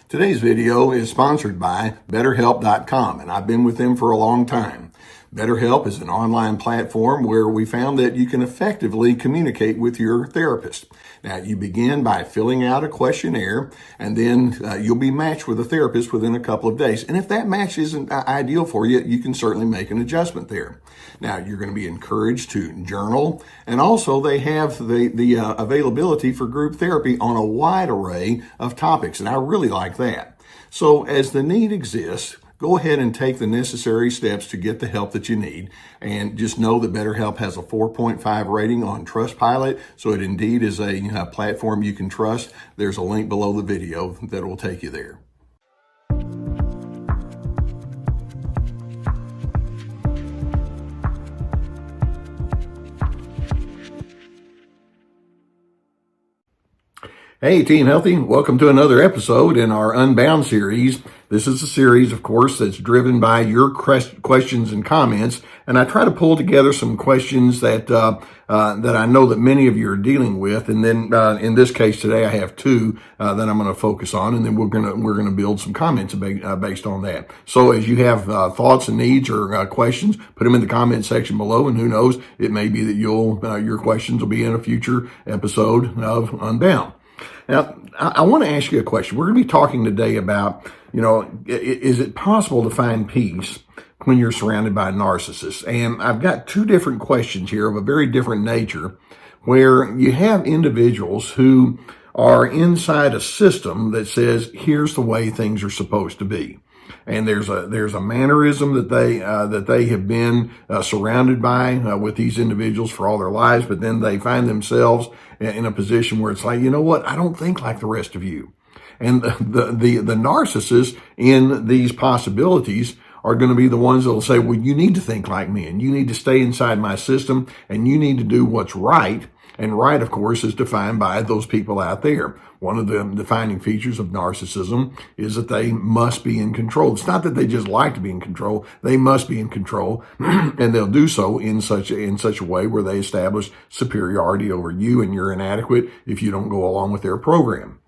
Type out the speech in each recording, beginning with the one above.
Today's video is sponsored by BetterHelp.com, and I've been with them for a long time. BetterHelp is an online platform where we found that you can effectively communicate with your therapist. Now, you begin by filling out a questionnaire, and then you'll be matched with a therapist within a couple of days. And if that match isn't ideal for you, you can certainly make an adjustment there. Now, you're going to be encouraged to journal, and also they have the availability for group therapy on a wide array of topics, and I really like that. So as the need exists, go ahead and take the necessary steps to get the help that you need. And just know that BetterHelp has a 4.5 rating on Trustpilot, so it indeed is a platform you can trust. There's a link below the video that will take you there. Hey, Team Healthy. Welcome to another episode in our Unbound series. This is a series, of course, that's driven by your questions and comments. And I try to pull together some questions that I know that many of you are dealing with. And then in this case today, I have two that I'm going to focus on. And then we're going to build some comments based on that. So as you have thoughts and needs or questions, put them in the comment section below. And who knows, it may be that your questions will be in a future episode of Unbound. Now, I want to ask you a question. We're going to be talking today about, is it possible to find peace when you're surrounded by narcissists? And I've got two different questions here of a very different nature, where you have individuals who are inside a system that says, here's the way things are supposed to be. And there's a mannerism that they have been surrounded by with these individuals for all their lives, but then they find themselves in a position where it's like, you know what, I don't think like the rest of you. And the narcissists in these possibilities are going to be the ones that will say, well, you need to think like me, and you need to stay inside my system, and you need to do what's right. And right, of course, is defined by those people out there. One of the defining features of narcissism is that they must be in control. It's not that they just like to be in control. They must be in control, and they'll do so in such a way where they establish superiority over you, and you're inadequate if you don't go along with their program.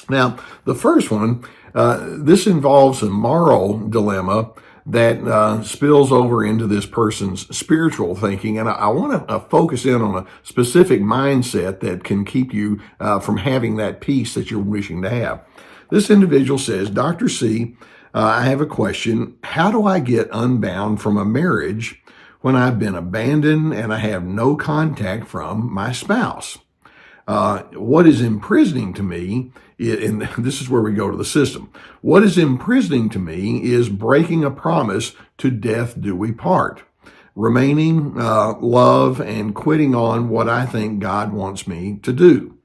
Now, the first one, this involves a moral dilemma that spills over into this person's spiritual thinking. And I want to focus in on a specific mindset that can keep you from having that peace that you're wishing to have. This individual says, Dr. C, I have a question. How do I get unbound from a marriage when I've been abandoned and I have no contact from my spouse? What is imprisoning to me, and this is where we go to the system. What is imprisoning to me is breaking a promise to death do we part, remaining love and quitting on what I think God wants me to do.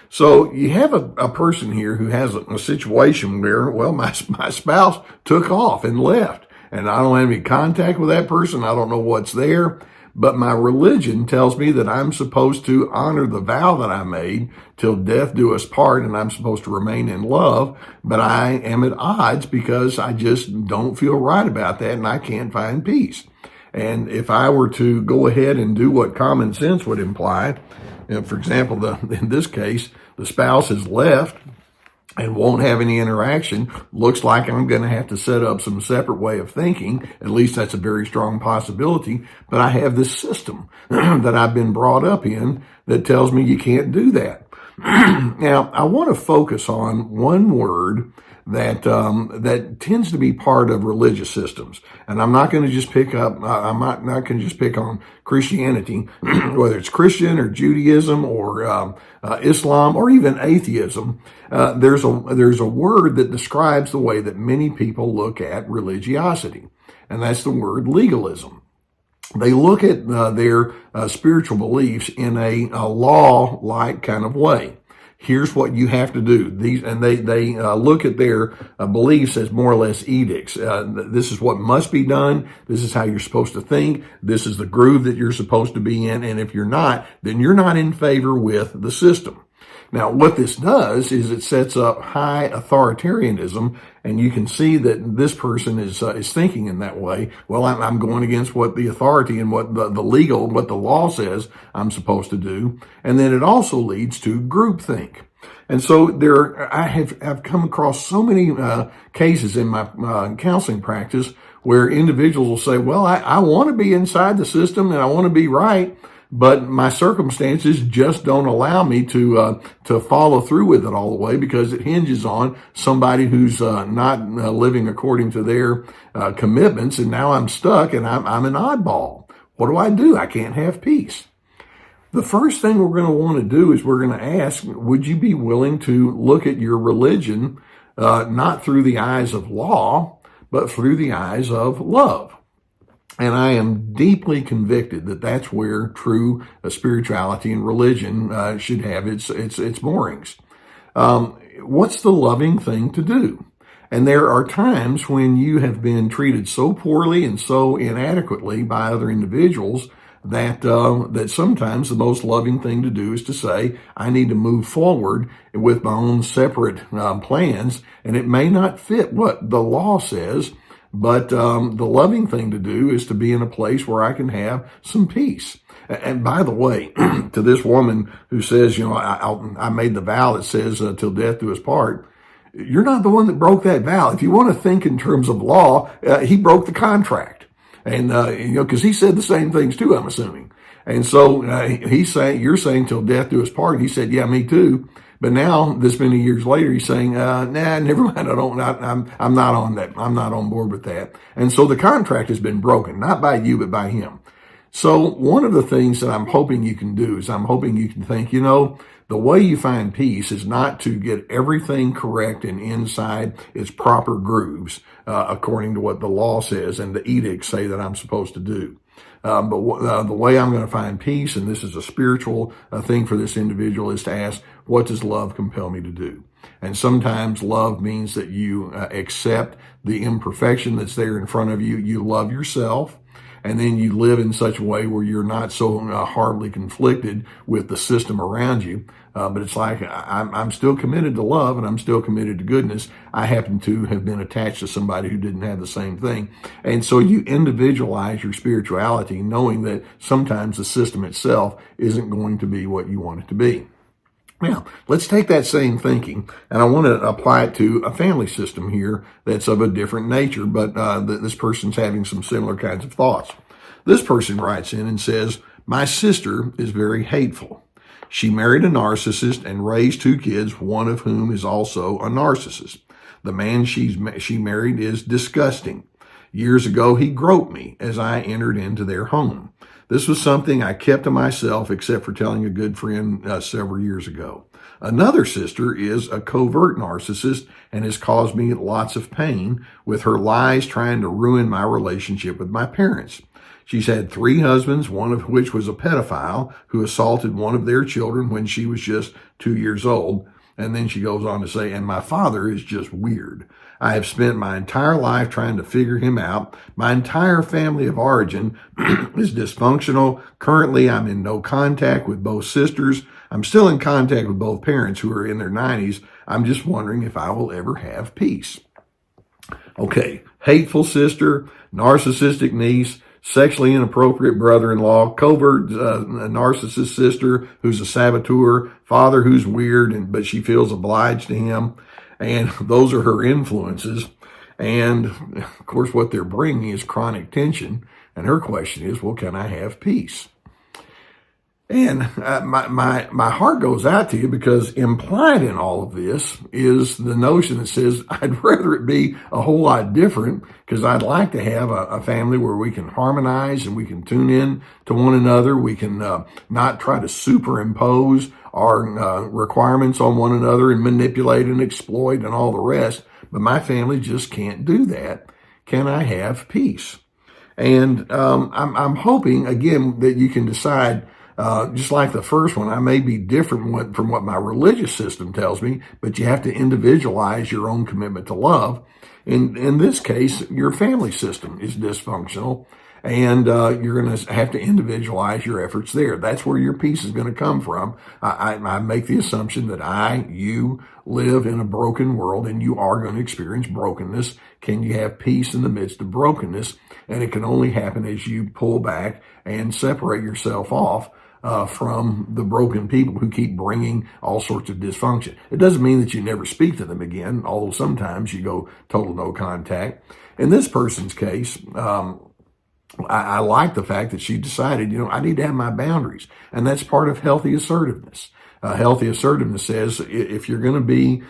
So you have a person here who has a situation where, well, my spouse took off and left, and I don't have any contact with that person. I don't know what's there. But my religion tells me that I'm supposed to honor the vow that I made till death do us part, and I'm supposed to remain in love. But I am at odds because I just don't feel right about that, and I can't find peace. And if I were to go ahead and do what common sense would imply, for example, in this case, the spouse has left and won't have any interaction, looks like I'm going to have to set up some separate way of thinking. At least that's a very strong possibility. But I have this system that I've been brought up in that tells me you can't do that. Now, I want to focus on one word that tends to be part of religious systems. And I'm not going to just pick up, I'm not going to just pick on Christianity, whether it's Christian or Judaism or Islam or even atheism. There's a word that describes the way that many people look at religiosity, and that's the word legalism. They look at their spiritual beliefs in a law-like kind of way. Here's what you have to do. They look at their beliefs as more or less edicts. This is what must be done. This is how you're supposed to think. This is the groove that you're supposed to be in. And if you're not, then you're not in favor with the system. Now, what this does is it sets up high authoritarianism, and you can see that this person is thinking in that way. Well, I'm going against what the authority and what the legal, what the law says I'm supposed to do. And then it also leads to groupthink. And so I've come across so many cases in my counseling practice where individuals will say, well, I want to be inside the system and I want to be right, but my circumstances just don't allow me to follow through with it all the way because it hinges on somebody who's not living according to their commitments, and now I'm stuck and I'm an oddball. What do? I can't have peace. The first thing we're going to want to do is we're going to ask, would you be willing to look at your religion not through the eyes of law, but through the eyes of love? And I am deeply convicted that that's where true spirituality and religion should have its moorings. What's the loving thing to do? And there are times when you have been treated so poorly and so inadequately by other individuals that sometimes the most loving thing to do is to say, I need to move forward with my own separate plans, and it may not fit what the law says, but the loving thing to do is to be in a place where I can have some peace. And by the way, to this woman who says, I made the vow that says till death do us part, you're not the one that broke that vow. If you want to think in terms of law, he broke the contract. And, because he said the same things too, I'm assuming. And so you're saying till death do us part. And he said, yeah, me too. But now, this many years later, he's saying, nah, never mind. I'm not on that. I'm not on board with that. And so the contract has been broken, not by you, but by him. So one of the things that I'm hoping you can do is I'm hoping you can think, the way you find peace is not to get everything correct and inside its proper grooves, according to what the law says and the edicts say that I'm supposed to do. But the way I'm going to find peace, and this is a spiritual thing for this individual, is to ask, what does love compel me to do? And sometimes love means that you accept the imperfection that's there in front of you. You love yourself. And then you live in such a way where you're not so horribly conflicted with the system around you. But it's like, I'm still committed to love and I'm still committed to goodness. I happen to have been attached to somebody who didn't have the same thing. And so you individualize your spirituality, knowing that sometimes the system itself isn't going to be what you want it to be. Now, let's take that same thinking, and I want to apply it to a family system here that's of a different nature, but this person's having some similar kinds of thoughts. This person writes in and says, my sister is very hateful. She married a narcissist and raised 2 kids, one of whom is also a narcissist. The man she married is disgusting. Years ago, he groped me as I entered into their home. This was something I kept to myself, except for telling a good friend several years ago. Another sister is a covert narcissist and has caused me lots of pain with her lies trying to ruin my relationship with my parents. She's had 3 husbands, one of which was a pedophile who assaulted one of their children when she was just 2 years old. And then she goes on to say, and my father is just weird. I have spent my entire life trying to figure him out. My entire family of origin is dysfunctional. Currently, I'm in no contact with both sisters. I'm still in contact with both parents who are in their 90s. I'm just wondering if I will ever have peace. Okay, hateful sister, narcissistic niece, sexually inappropriate brother-in-law, covert narcissist sister who's a saboteur, father who's weird, but she feels obliged to him. And those are her influences. And of course, what they're bringing is chronic tension. And her question is, well, can I have peace? And my heart goes out to you because implied in all of this is the notion that says, I'd rather it be a whole lot different because I'd like to have a family where we can harmonize and we can tune in to one another. We can not try to superimpose our requirements on one another and manipulate and exploit and all the rest. But my family just can't do that. Can I have peace? And I'm hoping, again, that you can decide, just like the first one, I may be different from what my religious system tells me, but you have to individualize your own commitment to love. In this case, your family system is dysfunctional, and you're going to have to individualize your efforts there. That's where your peace is going to come from. I make the assumption that you live in a broken world, and you are going to experience brokenness. Can you have peace in the midst of brokenness? And it can only happen as you pull back and separate yourself off from the broken people who keep bringing all sorts of dysfunction. It doesn't mean that you never speak to them again, although sometimes you go total no contact. In this person's case, I like the fact that she decided, I need to have my boundaries. And that's part of healthy assertiveness. Healthy assertiveness says if you're going to be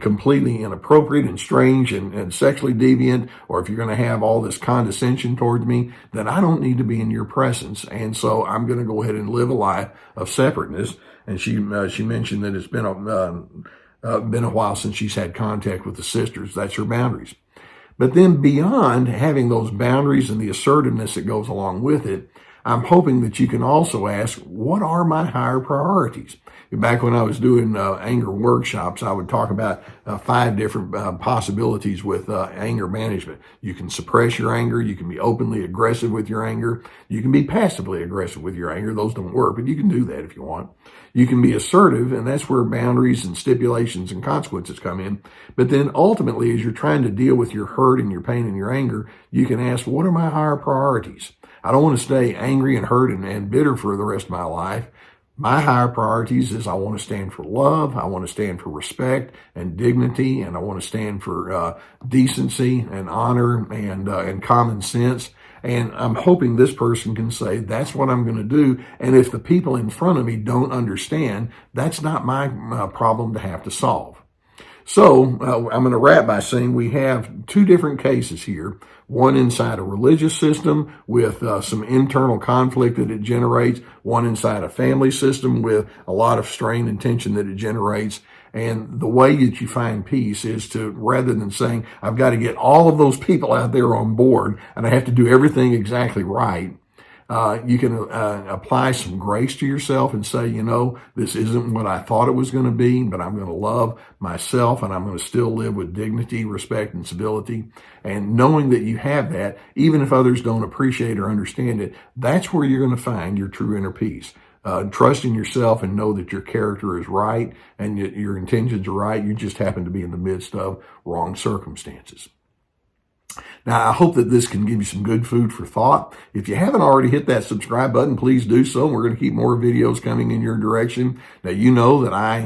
completely inappropriate and strange and sexually deviant, or if you're going to have all this condescension towards me, then I don't need to be in your presence. And so I'm going to go ahead and live a life of separateness. And she mentioned that it's been a while since she's had contact with the sisters. That's her boundaries. But then beyond having those boundaries and the assertiveness that goes along with it, I'm hoping that you can also ask, what are my higher priorities? Back when I was doing anger workshops, I would talk about 5 different possibilities with anger management. You can suppress your anger. You can be openly aggressive with your anger. You can be passively aggressive with your anger. Those don't work, but you can do that if you want. You can be assertive, and that's where boundaries and stipulations and consequences come in. But then ultimately, as you're trying to deal with your hurt and your pain and your anger, you can ask, what are my higher priorities? I don't want to stay angry and hurt and bitter for the rest of my life. My higher priorities is I want to stand for love, I want to stand for respect and dignity, and I want to stand for decency and honor and common sense. And I'm hoping this person can say, that's what I'm going to do. And if the people in front of me don't understand, that's not my problem to have to solve. So I'm going to wrap by saying we have 2 different cases here. One inside a religious system with some internal conflict that it generates. One inside a family system with a lot of strain and tension that it generates. And the way that you find peace is to, rather than saying, I've got to get all of those people out there on board and I have to do everything exactly right, you can apply some grace to yourself and say, this isn't what I thought it was going to be, but I'm going to love myself and I'm going to still live with dignity, respect, and civility. And knowing that you have that, even if others don't appreciate or understand it, that's where you're going to find your true inner peace. Trust in yourself and know that your character is right and your intentions are right. You just happen to be in the midst of wrong circumstances. Now, I hope that this can give you some good food for thought. If you haven't already hit that subscribe button, please do so. We're going to keep more videos coming in your direction. Now, you know that I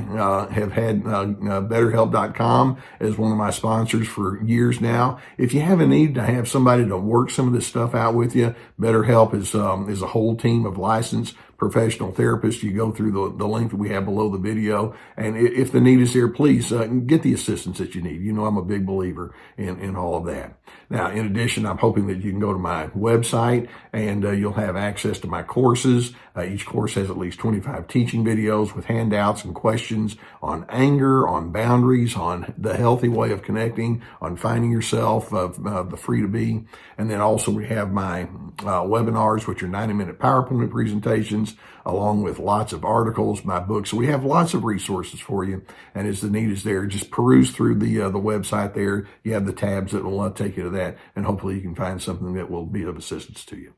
have had BetterHelp.com as one of my sponsors for years now. If you have a need to have somebody to work some of this stuff out with you, BetterHelp is a whole team of licensed professional therapists. You go through the link that we have below the video. And if the need is there, please get the assistance that you need. I'm a big believer in all of that. Now, in addition, I'm hoping that you can go to my website and you'll have access to my courses. Each course has at least 25 teaching videos with handouts and questions on anger, on boundaries, on the healthy way of connecting, on finding yourself, the free to be. And then also we have my webinars, which are 90-minute PowerPoint presentations, along with lots of articles, my books. So we have lots of resources for you. And as the need is there, just peruse through the website there. You have the tabs that will take you to that. And hopefully you can find something that will be of assistance to you.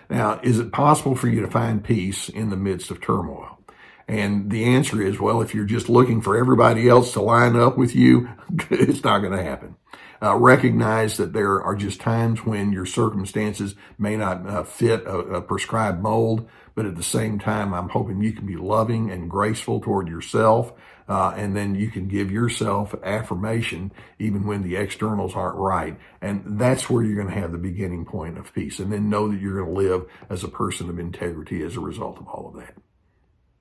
Now, is it possible for you to find peace in the midst of turmoil? And the answer is, well, if you're just looking for everybody else to line up with you, it's not going to happen. Recognize that there are just times when your circumstances may not fit a prescribed mold, but at the same time, I'm hoping you can be loving and graceful toward yourself, and then you can give yourself affirmation even when the externals aren't right. And that's where you're going to have the beginning point of peace, and then know that you're going to live as a person of integrity as a result of all of that.